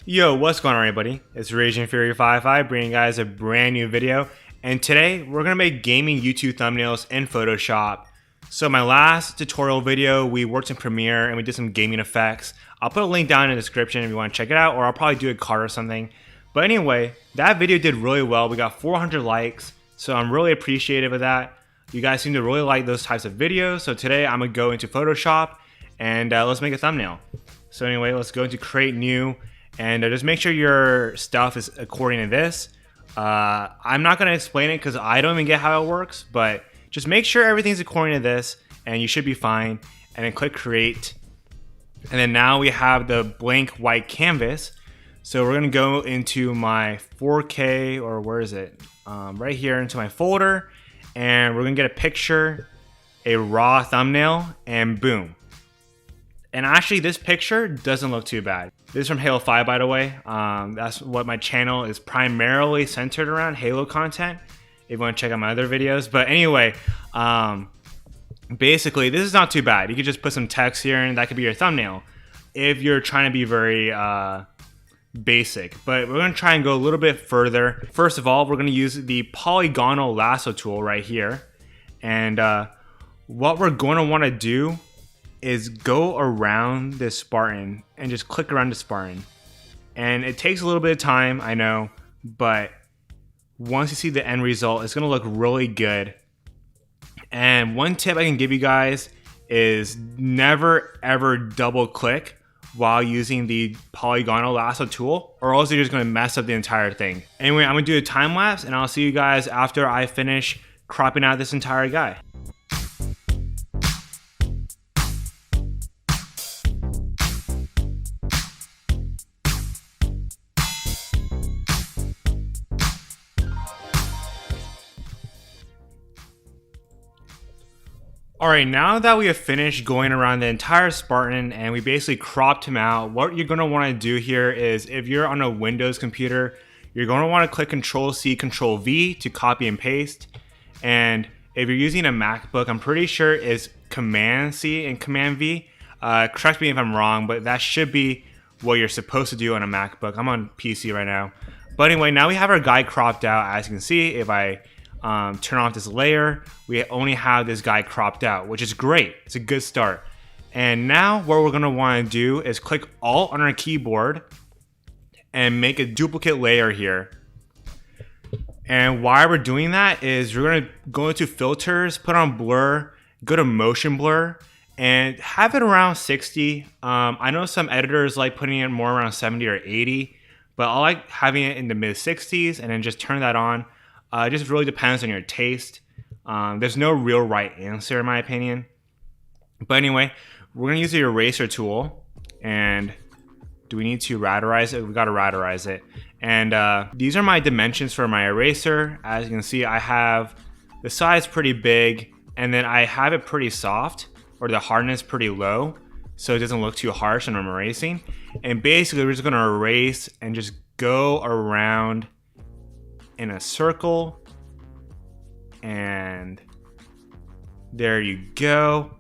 Yo, what's going on everybody? It's Raging Fury 55 bringing you guys a brand new video, and today we're going to make gaming YouTube thumbnails in Photoshop. So my last tutorial video, we worked in Premiere and we did some gaming effects. I'll put a link down in the description if you want to check it out, or I'll probably do a card or something. But anyway, that video did really well. We got 400 likes, so I'm really appreciative of that. You guys seem to really like those types of videos, so today I'm going to go into Photoshop and let's make a thumbnail. So anyway, let's go into Create New. And just make sure your stuff is according to this. I'm not going to explain it because I don't even get how it works, but just make sure everything's according to this and you should be fine. And then click create. And then now we have the blank white canvas. So we're going to go into my 4K, or where is it? Right here into my folder. And we're going to get a picture, a raw thumbnail, and boom. And actually this picture doesn't look too bad. This is from Halo 5, by the way. That's what my channel is primarily centered around, Halo content, if you want to check out my other videos. But anyway, basically this is not too bad. You could just put some text here and that could be your thumbnail if you're trying to be very basic. But we're going to try and go a little bit further. First of all, we're going to use the polygonal lasso tool right here. And what we're going to want to do is go around this Spartan and just click around the Spartan. And it takes a little bit of time, I know, but once you see the end result, it's gonna look really good. And one tip I can give you guys is never ever double click while using the polygonal lasso tool, or else you're just gonna mess up the entire thing. Anyway, I'm gonna do a time lapse and I'll see you guys after I finish cropping out this entire guy. Alright, now that we have finished going around the entire Spartan and we basically cropped him out, what you're going to want to do here is, if you're on a Windows computer, you're going to want to click Control-C, Control-V to copy and paste. And if you're using a MacBook, I'm pretty sure it's Command-C and Command-V. Correct me if I'm wrong, but that should be what you're supposed to do on a MacBook. I'm on PC right now. But anyway, now we have our guy cropped out. As you can see, if I turn off this layer, we only have this guy cropped out, which is great. It's a good start. And now what we're going to want to do is click Alt on our keyboard and make a duplicate layer here. And why we're doing that is we're going to go into filters, put on blur, go to motion blur, and have it around 60. I know some editors like putting it more around 70 or 80, but I like having it in the mid 60s and then just turn that on. It just really depends on your taste. There's no real right answer in my opinion. But anyway, we're going to use the eraser tool. And do we need to radarize it? We've got to radarize it. And these are my dimensions for my eraser. As you can see, I have the size pretty big. And then I have it pretty soft, or the hardness pretty low, so it doesn't look too harsh when I'm erasing. And basically, we're just going to erase and just go around in a circle, and there you go,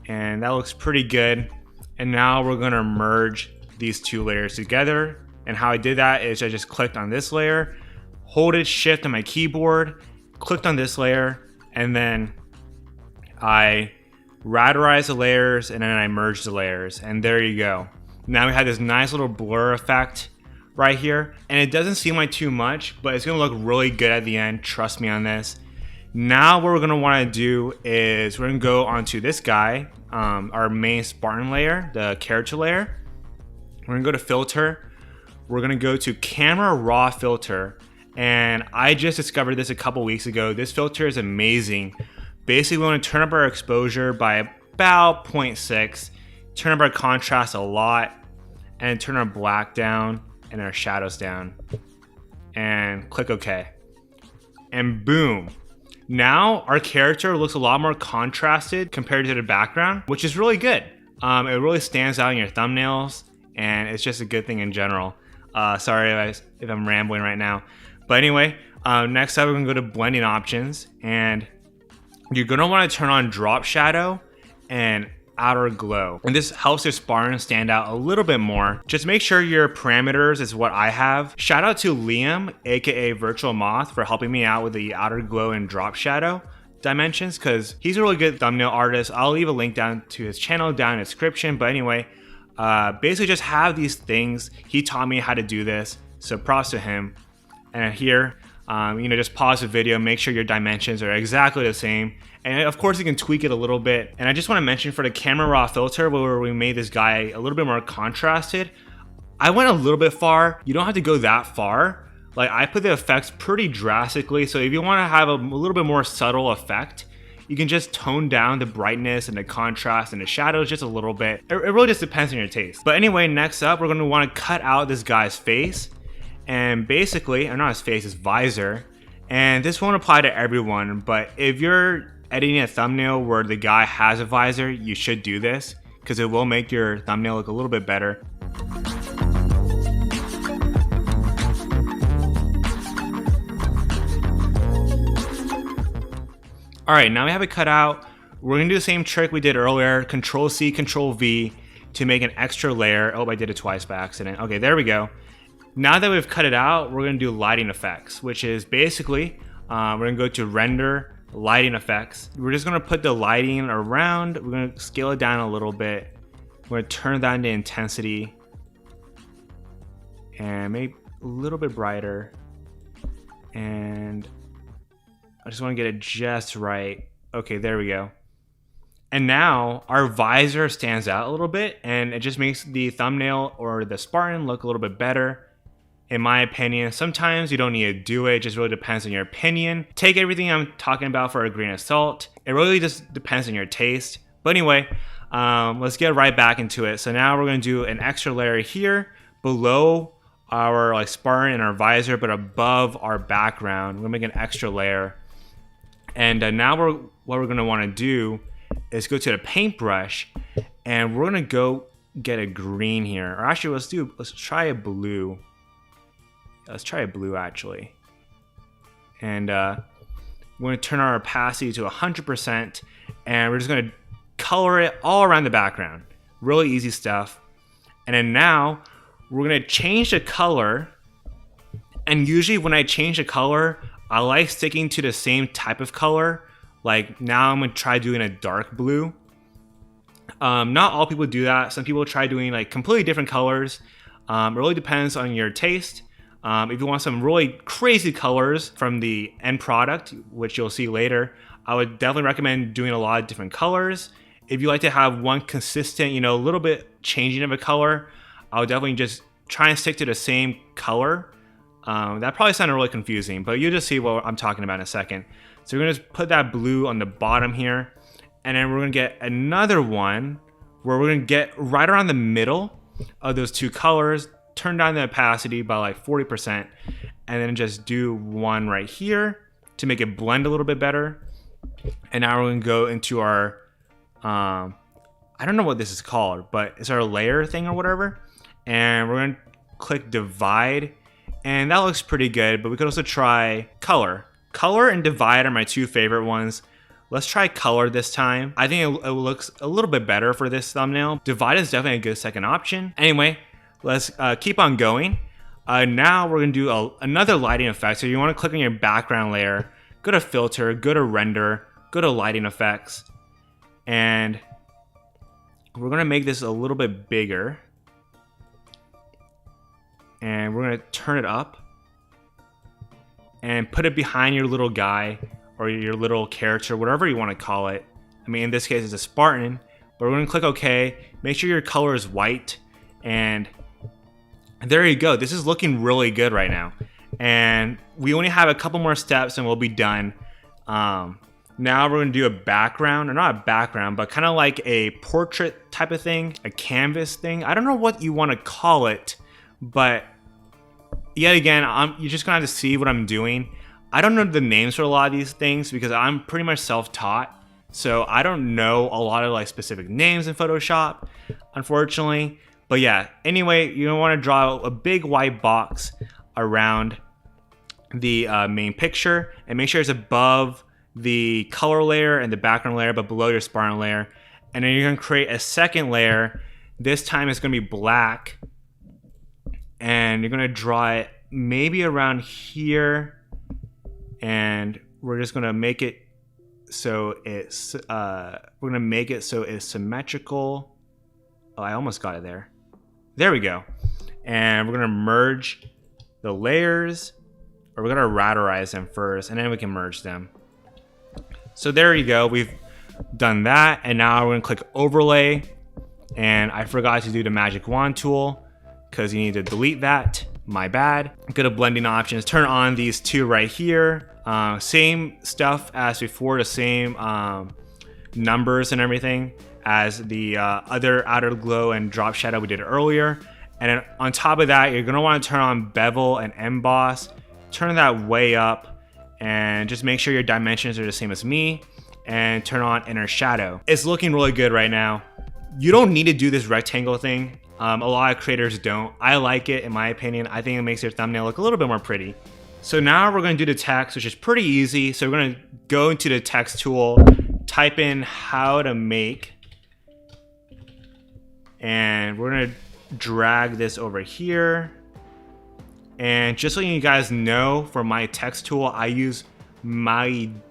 and that looks pretty good. And now we're gonna merge these two layers together, and how I did that is I just clicked on this layer, holded shift on my keyboard, clicked on this layer, and then I radarized the layers and then I merged the layers, and there you go. Now we have this nice little blur effect right here, and it doesn't seem like too much, but it's gonna look really good at the end, trust me on this. Now what we're gonna want to do is we're gonna go onto this guy, our main Spartan layer, the character layer. We're gonna go to filter, we're gonna go to camera raw filter, and I just discovered this a couple weeks ago. This filter is amazing. Basically, we want to turn up our exposure by about 0.6, turn up our contrast a lot, and turn our black down and our shadows down, and click OK. And boom, now our character looks a lot more contrasted compared to the background, which is really good. It really stands out in your thumbnails, and it's just a good thing in general. Sorry if I'm rambling right now, but anyway, next up we're gonna go to blending options, and you're gonna want to turn on drop shadow and outer glow. And this helps your Spartan stand out a little bit more. Just make sure your parameters is what I have. Shout out to Liam, aka Virtual Moth, for helping me out with the outer glow and drop shadow dimensions, because he's a really good thumbnail artist. I'll leave a link down to his channel down in the description. But anyway, basically just have these things. He taught me how to do this, so props to him. And here, just pause the video, make sure your dimensions are exactly the same. And of course you can tweak it a little bit. And I just want to mention for the camera raw filter where we made this guy a little bit more contrasted, I went a little bit far. You don't have to go that far. Like, I put the effects pretty drastically, so if you want to have a little bit more subtle effect, you can just tone down the brightness and the contrast and the shadows just a little bit. It really just depends on your taste. But anyway, next up, we're going to want to cut out this guy's face. And basically, or not his face, his visor. And this won't apply to everyone, but if you're editing a thumbnail where the guy has a visor, you should do this, because it will make your thumbnail look a little bit better. All right, now we have it cut out. We're gonna do the same trick we did earlier, Control C, Control V to make an extra layer. Oh, I did it twice by accident. Okay, there we go. Now that we've cut it out, we're gonna do lighting effects, which is basically, we're gonna go to render, lighting effects. We're just gonna put the lighting around. We're gonna scale it down a little bit. We're gonna turn down the intensity and make a little bit brighter. And I just want to get it just right. Okay, there we go. And now our visor stands out a little bit, and it just makes the thumbnail or the Spartan look a little bit better, in my opinion. Sometimes you don't need to do it. It just really depends on your opinion. Take everything I'm talking about for a grain of salt. It really just depends on your taste. But anyway, let's get right back into it. So now we're going to do an extra layer here below our Spartan and our visor, but above our background. We're going to make an extra layer. And now what we're going to want to do is go to the paintbrush, and we're going to go get a green here. Or actually, let's try a blue. Let's try a blue actually. And we're going to turn our opacity to 100%, and we're just going to color it all around the background. Really easy stuff. And then now we're going to change the color. And usually when I change the color, I like sticking to the same type of color. Like now I'm gonna try doing a dark blue. Not all people do that. Some people try doing like completely different colors. It really depends on your taste. If you want some really crazy colors from the end product, which you'll see later, I would definitely recommend doing a lot of different colors. If you like to have one consistent, a little bit changing of a color, I would definitely just try and stick to the same color. That probably sounded really confusing, but you'll just see what I'm talking about in a second. So we're gonna just put that blue on the bottom here, and then we're gonna get another one where we're gonna get right around the middle of those two colors, turn down the opacity by like 40%, and then just do one right here to make it blend a little bit better. And now we're gonna go into our, I don't know what this is called, but it's our layer thing or whatever. And we're gonna click divide. And that looks pretty good, but we could also try color. Color and divide are my two favorite ones. Let's try color this time. I think it looks a little bit better for this thumbnail. Divide is definitely a good second option. Anyway, let's keep on going. Now we're gonna do another lighting effect. So you wanna click on your background layer, go to filter, go to render, go to lighting effects. And we're gonna make this a little bit bigger. And we're gonna turn it up and put it behind your little guy or your little character, whatever you want to call it. I mean, in this case, it's a Spartan, but we're gonna click OK. Make sure your color is white, and there you go. This is looking really good right now. And we only have a couple more steps and we'll be done. Now we're gonna do a background, or not a background, but kind of like a portrait type of thing, a canvas thing. I don't know what you want to call it. But yet again, you're just gonna have to see what I'm doing. I don't know the names for a lot of these things because I'm pretty much self-taught. So I don't know a lot of like specific names in Photoshop, unfortunately. But yeah, anyway, you're gonna wanna draw a big white box around the main picture and make sure it's above the color layer and the background layer, but below your Spartan layer. And then you're gonna create a second layer. This time it's gonna be black. And you're gonna draw it maybe around here. And we're just gonna make it so it's symmetrical. Oh, I almost got it there. There we go. And we're gonna merge the layers, or we're gonna radarize them first, and then we can merge them. So there you go. We've done that, and now we're gonna click overlay. And I forgot to do the magic wand tool because you need to delete that. My bad. Go to blending options, turn on these two right here. Same stuff as before, the same numbers and everything as the other outer glow and drop shadow we did earlier. And then on top of that, you're gonna want to turn on bevel and emboss. Turn that way up and just make sure your dimensions are the same as me, and turn on inner shadow. It's looking really good right now. You don't need to do this rectangle thing. A lot of creators don't. I like it, in my opinion. I think it makes your thumbnail look a little bit more pretty. So now we're gonna do the text, which is pretty easy. So we're gonna go into the text tool, type in how to make, and we're gonna drag this over here. And just so you guys know, for my text tool, I use MacLeod.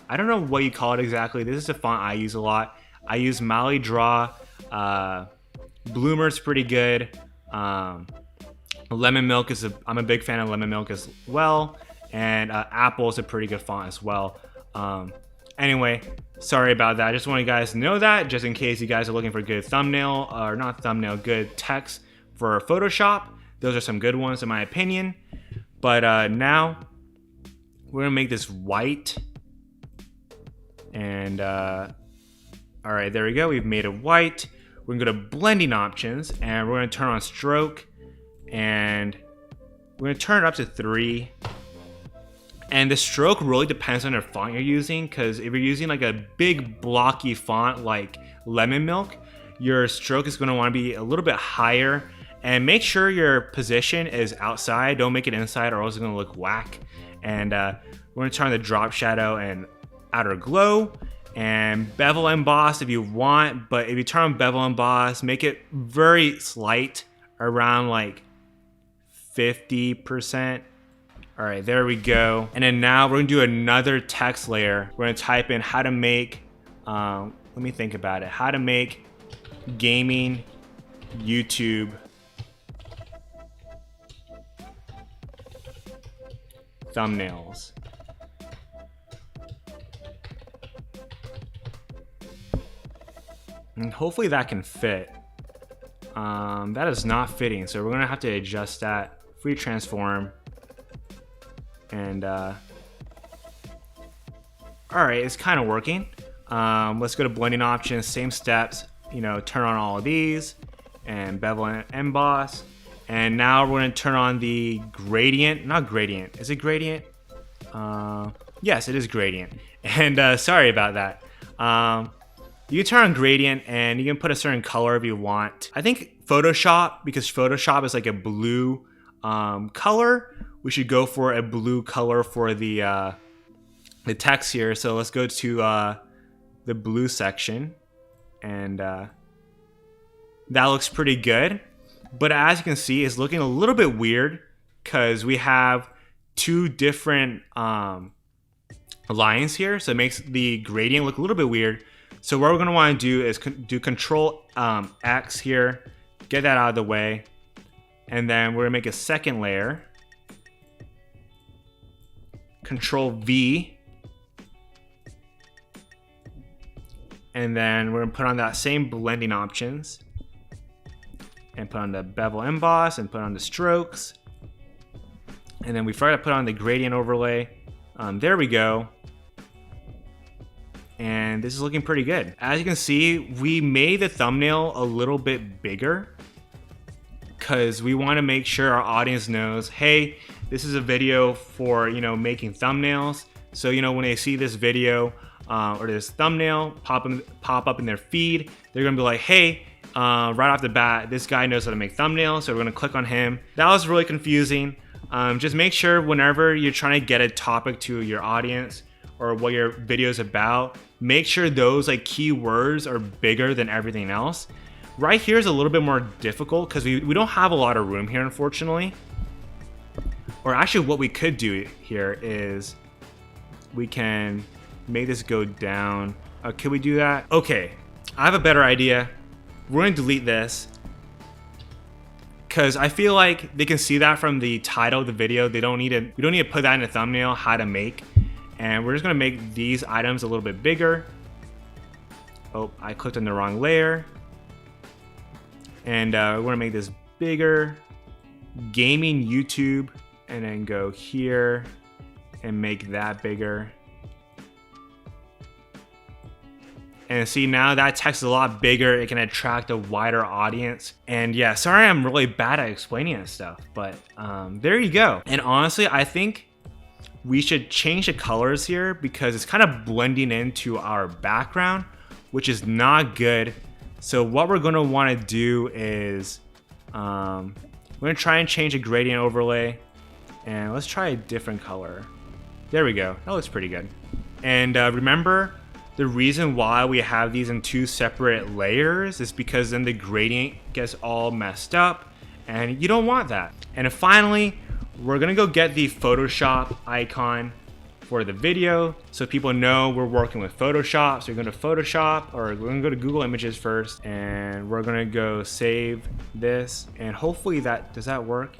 I don't know what you call it exactly. This is a font I use a lot. I use MacLeod. Bloomer's pretty good. Lemon Milk is I'm a big fan of Lemon Milk as well. And Apple is a pretty good font as well. Anyway, sorry about that. I just want you guys to know that, just in case you guys are looking for good thumbnail, or not thumbnail, good text for Photoshop. Those are some good ones in my opinion. But now we're gonna make this white. And all right, there we go. We've made it white. We're gonna go to blending options, and we're gonna turn on stroke, and we're gonna turn it up to 3. And the stroke really depends on the font you're using, because if you're using like a big blocky font like Lemon Milk, your stroke is gonna wanna be a little bit higher. And make sure your position is outside. Don't make it inside, or else it's gonna look whack. And we're gonna turn on the drop shadow and outer glow, and bevel emboss if you want. But if you turn on bevel emboss, make it very slight, around like 50%. All right, there we go. And then now we're gonna do another text layer. We're gonna type in how to make, let me think about it. How to make gaming YouTube thumbnails. And hopefully that can fit. That is not fitting, so we're gonna have to adjust that. Free transform. And all right, it's kind of working. Let's go to blending options, same steps, you know, turn on all of these, and bevel and emboss. And now we're gonna turn on the gradient, not gradient, is it gradient? Yes, it is gradient. And sorry about that. You can turn on gradient, and you can put a certain color if you want. I think Photoshop, because Photoshop is like a blue color, we should go for a blue color for the text here. So let's go to the blue section, and that looks pretty good. But as you can see, it's looking a little bit weird because we have two different lines here, so it makes the gradient look a little bit weird. So what we're gonna want to do is do Control X here, get that out of the way, and then we're gonna make a second layer. Control V, and then we're gonna put on that same blending options, and put on the bevel emboss, and put on the strokes, and then we forgot to put on the gradient overlay. There we go. And this is looking pretty good. As you can see, we made the thumbnail a little bit bigger because we want to make sure our audience knows, hey, this is a video for, you know, making thumbnails. So, you know, when they see this video or this thumbnail pop up in their feed, they're gonna be like, hey, right off the bat, this guy knows how to make thumbnails, so we're gonna click on him. That was really confusing. Just make sure whenever you're trying to get a topic to your audience, or what your video is about, make sure those like keywords are bigger than everything else. Right here is a little bit more difficult because we don't have a lot of room here, unfortunately. Or actually what we could do here is we can make this go down. Can we do that? Okay, I have a better idea. We're gonna delete this because I feel like they can see that from the title of the video. We don't need to put that in the thumbnail, how to make. And we're just gonna make these items a little bit bigger. Oh, I clicked on the wrong layer. And we're gonna make this bigger. Gaming YouTube, and then go here and make that bigger. And see, now that text is a lot bigger. It can attract a wider audience. And yeah, sorry I'm really bad at explaining this stuff, but there you go. And honestly, I think we should change the colors here because it's kind of blending into our background, which is not good. So what we're gonna wanna do is, we're gonna try and change the gradient overlay, and let's try a different color. There we go, that looks pretty good. And remember, the reason why we have these in two separate layers is because then the gradient gets all messed up, and you don't want that. And finally, we're gonna go get the Photoshop icon for the video so people know we're working with Photoshop. So you're going to Photoshop, or we're gonna go to Google Images first, and we're gonna go save this, and hopefully does that work?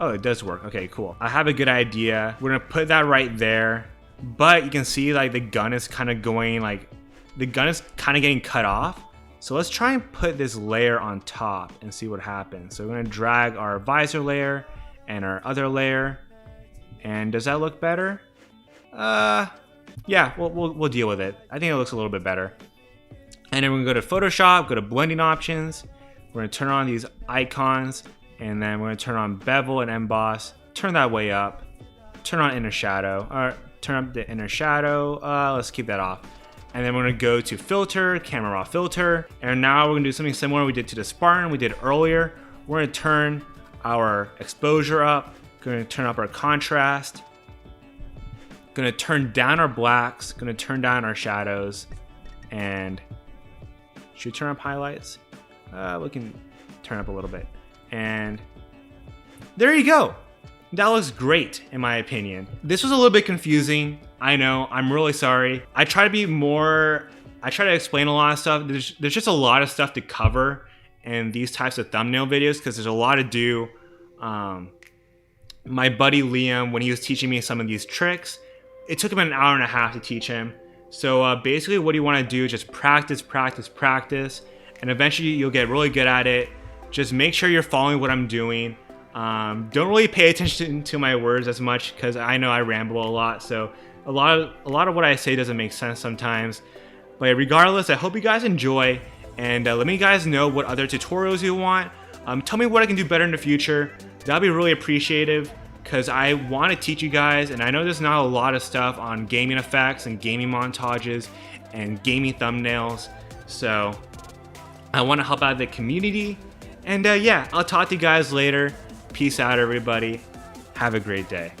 Oh, it does work. Okay, cool. I have a good idea. We're gonna put that right there, but you can see like the gun is kind of going, like the gun is kind of getting cut off. So let's try and put this layer on top and see what happens. So we're gonna drag our visor layer and our other layer, and does that look better? Yeah, we'll deal with it. I think it looks a little bit better. And then we're gonna go to Photoshop, go to blending options. We're gonna turn on these icons, and then we're gonna turn on bevel and emboss. Turn that way up. Turn on inner shadow, or turn up the inner shadow. Let's keep that off. And then we're gonna go to filter, camera raw filter. And now we're gonna do something similar we did to the Spartan we did earlier. We're gonna turn our exposure up. Gonna turn up our contrast. Gonna turn down our blacks, gonna turn down our shadows, and should we turn up highlights? We can turn up a little bit. And there you go. That looks great, in my opinion. This was a little bit confusing. I know, I'm really sorry. I try to explain a lot of stuff. There's just a lot of stuff to cover in these types of thumbnail videos because there's a lot to do. My buddy Liam, when he was teaching me some of these tricks, it took him an hour and a half to teach him. So basically what you want to do is just practice, practice, practice, and eventually you'll get really good at it. Just make sure you're following what I'm doing. Don't really pay attention to my words as much because I know I ramble a lot. So a lot of what I say doesn't make sense sometimes. But regardless, I hope you guys enjoy, and let me guys know what other tutorials you want. Tell me what I can do better in the future. That'd be really appreciative, because I want to teach you guys, and I know there's not a lot of stuff on gaming effects and gaming montages and gaming thumbnails, so I want to help out the community. And yeah, I'll talk to you guys later. Peace out, everybody. Have a great day.